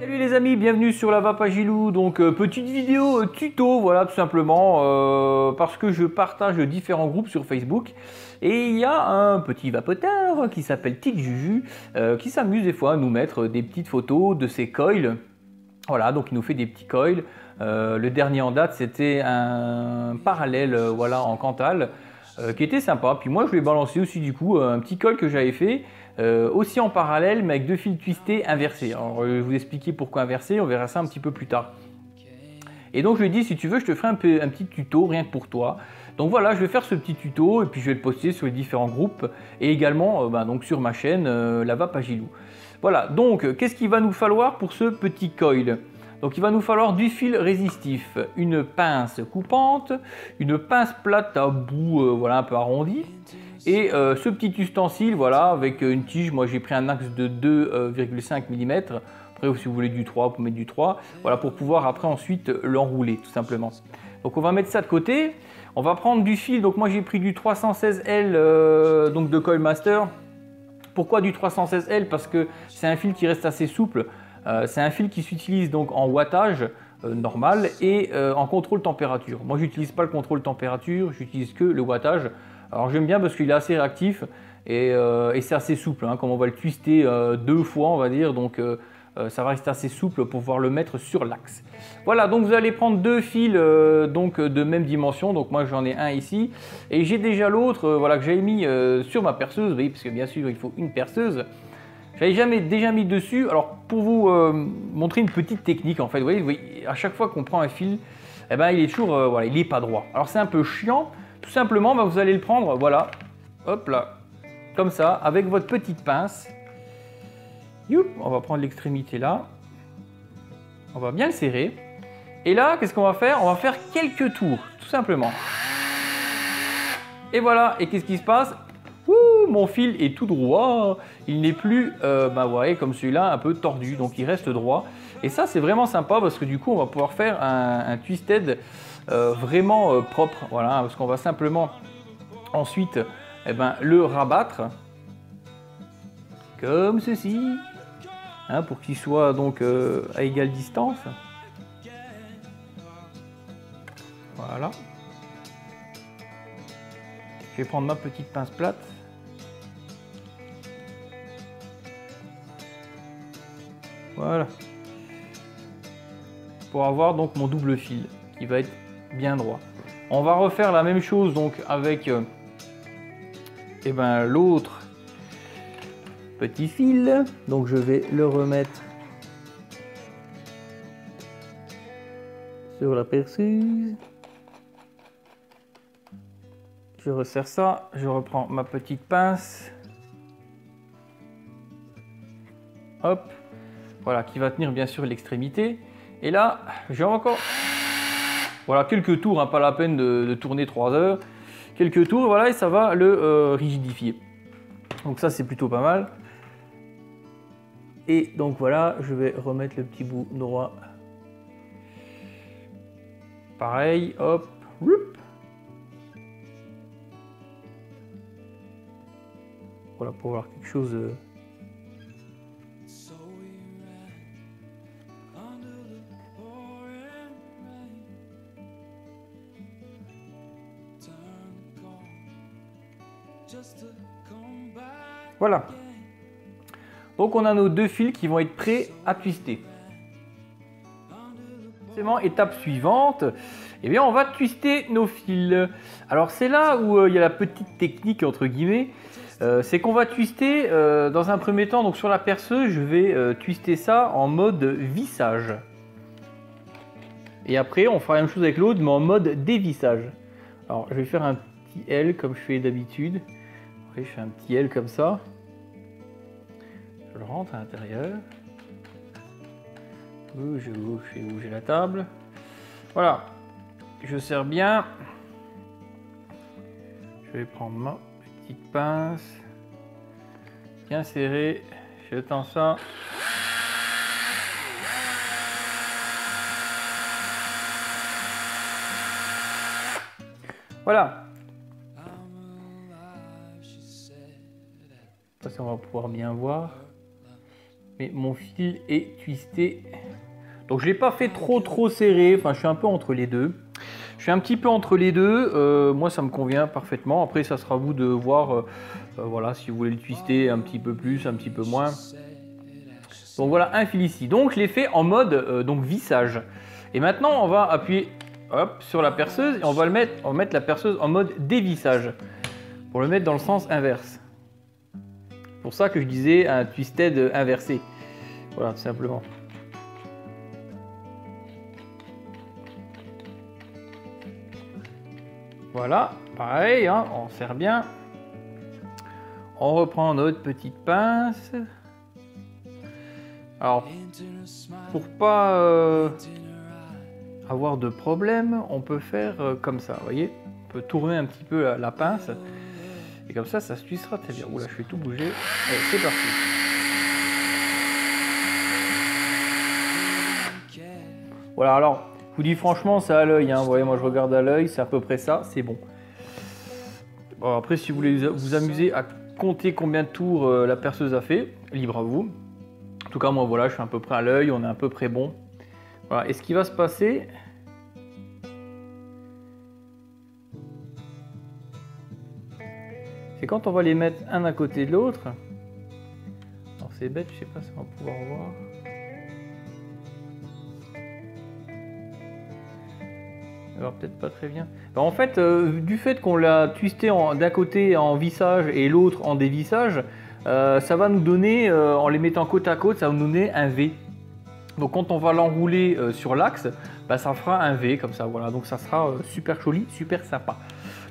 Salut les amis, bienvenue sur la Vapagilou. Donc petite vidéo tuto, voilà tout simplement, parce que je partage différents groupes sur Facebook et il y a un petit vapoteur qui s'appelle Tidjuju qui s'amuse des fois à nous mettre des petites photos de ses coils. Voilà, donc il nous fait des petits coils. Le dernier en date c'était un parallèle voilà, en Cantal qui était sympa. Puis moi je lui ai balancé aussi du coup un petit coil que j'avais fait. Aussi en parallèle mais avec deux fils twistés inversés. Alors je vais vous expliquer pourquoi inversés, on verra ça un petit peu plus tard. Et donc je lui ai dit si tu veux je te ferai un petit tuto rien que pour toi. Donc voilà, je vais faire ce petit tuto et puis je vais le poster sur les différents groupes et également donc sur ma chaîne la Vapagilou. Voilà, donc qu'est-ce qu'il va nous falloir pour ce petit coil? Donc il va nous falloir du fil résistif, une pince coupante, une pince plate à bout voilà, un peu arrondi, et ce petit ustensile voilà, avec une tige. Moi j'ai pris un axe de 2,5 mm. Après si vous voulez du 3, vous pouvez mettre du 3, voilà, pour pouvoir après ensuite l'enrouler tout simplement. Donc on va mettre ça de côté. On va prendre du fil, donc moi j'ai pris du 316L donc de Coil Master. Pourquoi du 316L? Parce que c'est un fil qui reste assez souple. C'est un fil qui s'utilise donc en wattage normal et en contrôle température. Moi, j'utilise pas le contrôle température, j'utilise que le wattage. Alors j'aime bien parce qu'il est assez réactif et c'est assez souple. Hein, comme on va le twister deux fois, on va dire, donc ça va rester assez souple pour pouvoir le mettre sur l'axe. Voilà, donc vous allez prendre deux fils donc de même dimension. Donc moi j'en ai un ici et j'ai déjà l'autre voilà, que j'avais mis sur ma perceuse, vous voyez, parce que bien sûr il faut une perceuse. J'avais déjà mis dessus. Alors pour vous montrer une petite technique en fait, vous voyez à chaque fois qu'on prend un fil, eh ben, il est toujours voilà, il n'est pas droit. Alors c'est un peu chiant. Tout simplement, vous allez le prendre, voilà, hop là, comme ça, avec votre petite pince. Youp, on va prendre l'extrémité là. On va bien le serrer. Et là, qu'est-ce qu'on va faire? On va faire quelques tours, tout simplement. Et voilà, et qu'est-ce qui se passe? Ouh, mon fil est tout droit. Il n'est plus, vous voyez, comme celui-là, un peu tordu. Donc il reste droit. Et ça, c'est vraiment sympa parce que du coup, on va pouvoir faire un twisted vraiment propre. Voilà, parce qu'on va simplement ensuite le rabattre comme ceci, hein, pour qu'il soit donc à égale distance. Voilà. Je vais prendre ma petite pince plate. Voilà. Pour avoir donc mon double fil qui va être bien droit. On va refaire la même chose donc avec l'autre petit fil. Donc je vais le remettre sur la perceuse. Je resserre ça, je reprends ma petite pince. Hop, voilà, qui va tenir bien sûr l'extrémité. Et là, j'ai encore voilà, quelques tours, hein, pas la peine de tourner 3 heures. Quelques tours, voilà, et ça va le rigidifier. Donc ça, c'est plutôt pas mal. Et donc voilà, je vais remettre le petit bout droit. Pareil, hop, whoop. Voilà, pour avoir quelque chose voilà. Donc on a nos deux fils qui vont être prêts à twister. Étape suivante, eh bien on va twister nos fils. Alors c'est là où il y a la petite technique entre guillemets. C'est qu'on va twister dans un premier temps, donc sur la perceuse, je vais twister ça en mode vissage. Et après, on fera la même chose avec l'autre, mais en mode dévissage. Alors, je vais faire un petit L comme je fais d'habitude. Je fais un petit L comme ça. Je le rentre à l'intérieur. Je fais bouger la table. Voilà. Je serre bien. Je vais prendre ma petite pince. Bien serré. Je tends ça. Voilà. Ça, on va pouvoir bien voir. mais mon fil est twisté. Donc je l'ai pas fait trop serré, enfin je suis un peu entre les deux. Je suis un petit peu entre les deux, moi ça me convient parfaitement. Après ça sera à vous de voir voilà, si vous voulez le twister un petit peu plus, un petit peu moins. Donc voilà un fil ici. Donc je l'ai fait en mode donc vissage. Et maintenant on va appuyer hop, sur la perceuse et on va mettre la perceuse en mode dévissage. Pour le mettre dans le sens inverse. C'est pour ça que je disais un twisted inversé. Voilà, tout simplement. Voilà, pareil, hein, on serre bien. On reprend notre petite pince. Alors, pour pas avoir de problème, on peut faire comme ça, vous voyez. On peut tourner un petit peu la pince. Et comme ça se twistera très bien. Oula, je fais tout bouger. Allez, c'est parti. Voilà, alors, je vous dis franchement, c'est à l'œil. Hein. Vous voyez, moi je regarde à l'œil, c'est à peu près ça, c'est bon. Bon. Après, si vous voulez vous amuser à compter combien de tours la perceuse a fait, libre à vous. En tout cas, moi voilà, je suis à peu près à l'œil, on est à peu près bon. Voilà, et ce qui va se passer... c'est quand on va les mettre un à côté de l'autre. Alors c'est bête, je sais pas si on va pouvoir voir. Alors peut-être pas très bien. Alors, en fait, du fait qu'on l'a twisté d'un côté en vissage et l'autre en dévissage, ça va nous donner, en les mettant côte à côte, ça va nous donner un V. Donc quand on va l'enrouler sur l'axe, bah, ça fera un V comme ça. Voilà, donc ça sera super joli, super sympa.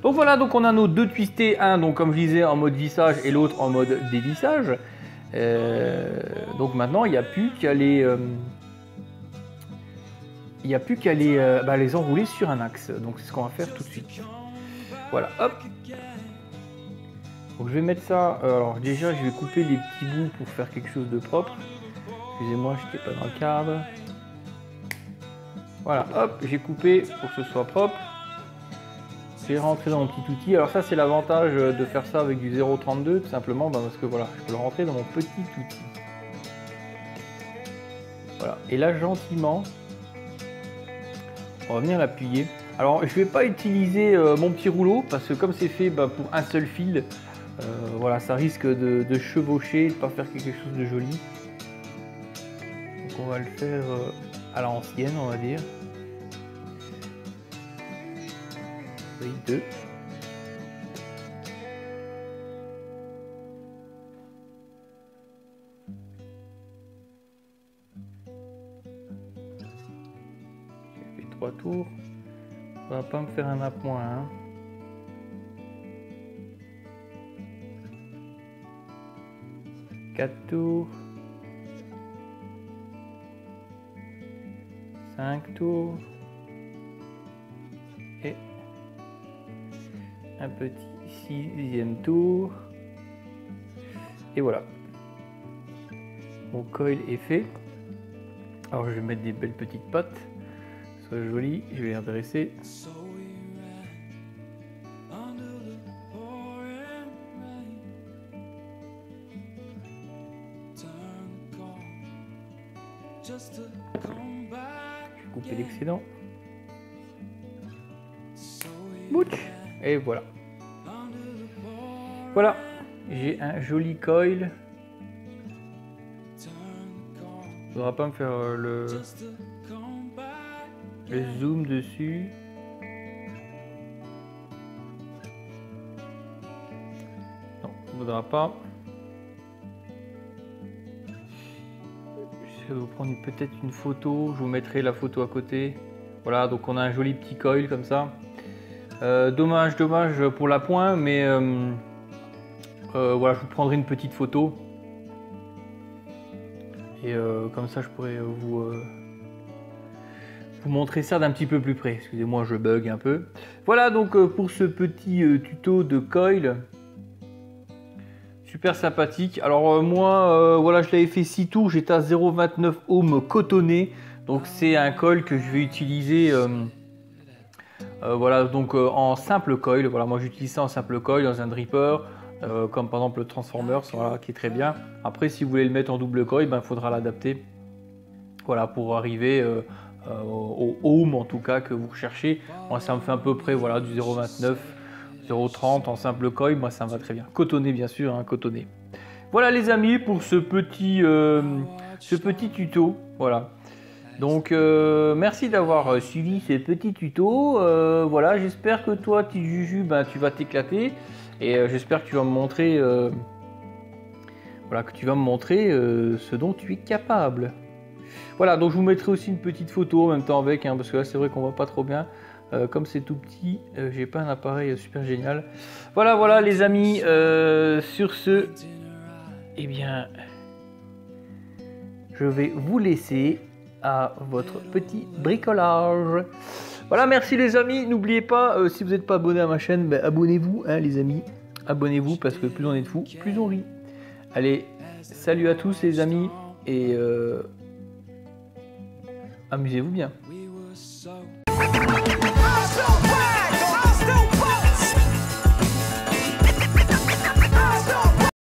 Donc voilà, donc on a nos deux twistés, un donc comme je disais en mode vissage et l'autre en mode dévissage. Donc maintenant il n'y a plus qu'à les, les enrouler sur un axe. Donc c'est ce qu'on va faire tout de suite. Voilà, hop. Donc je vais mettre ça. Alors déjà je vais couper les petits bouts pour faire quelque chose de propre. Excusez-moi, je n'étais pas dans le cadre. Voilà, hop, j'ai coupé pour que ce soit propre. J'ai rentré dans mon petit outil. Alors ça c'est l'avantage de faire ça avec du 0,32 tout simplement parce que voilà, je peux le rentrer dans mon petit outil. Voilà, et là gentiment, on va venir l'appuyer. Alors je vais pas utiliser mon petit rouleau parce que comme c'est fait pour un seul fil, voilà, ça risque de chevaucher, de pas faire quelque chose de joli. Donc on va le faire à l'ancienne, on va dire. Deux. J'ai fait 3 tours. Ça va pas me faire un appoint. Hein. Quatre tours. 5 tours. Et un petit 6e tour. Et voilà. Mon coil est fait. Alors je vais mettre des belles petites pattes. Soit joli. Je vais les redresser. Je vais couper l'excédent. Bouch. Et voilà. Voilà, j'ai un joli coil. Il faudra pas me faire le zoom dessus. Non, il ne faudra pas. J'essaie de vous prendre peut-être une photo. Je vous mettrai la photo à côté. Voilà, donc on a un joli petit coil comme ça. Dommage pour la pointe, mais voilà, je vous prendrai une petite photo et comme ça je pourrais vous montrer ça d'un petit peu plus près. Excusez-moi, je bug un peu. Voilà donc pour ce petit tuto de coil super sympathique. Alors moi voilà, je l'avais fait 6 tours, j'étais à 0,29 ohms cotonné, donc c'est un coil que je vais utiliser voilà, donc en simple coil. Voilà, moi j'utilise ça en simple coil dans un dripper. comme par exemple le Transformers, voilà, qui est très bien. Après, si vous voulez le mettre en double coil, ben, il faudra l'adapter, voilà, pour arriver au home en tout cas que vous recherchez. Moi, ça me fait à peu près, voilà, du 0,29, 0,30 en simple coil. Moi, ça me va très bien. Cotonné, bien sûr, hein, cotonné. Voilà les amis pour ce petit tuto. Voilà. Donc merci d'avoir suivi ces petits tutos. Voilà, j'espère que toi, petit Juju, ben, tu vas t'éclater. Et j'espère que tu vas me montrer, voilà, ce dont tu es capable. Voilà, donc je vous mettrai aussi une petite photo en même temps avec, hein, parce que là c'est vrai qu'on voit pas trop bien. Comme c'est tout petit, j'ai pas un appareil super génial. Voilà, voilà les amis, sur ce, eh bien, je vais vous laisser à votre petit bricolage. Voilà, merci les amis. N'oubliez pas, si vous n'êtes pas abonné à ma chaîne, ben, abonnez-vous, hein, les amis. Abonnez-vous parce que plus on est de fous, plus on rit. Allez, salut à tous les amis et amusez-vous bien.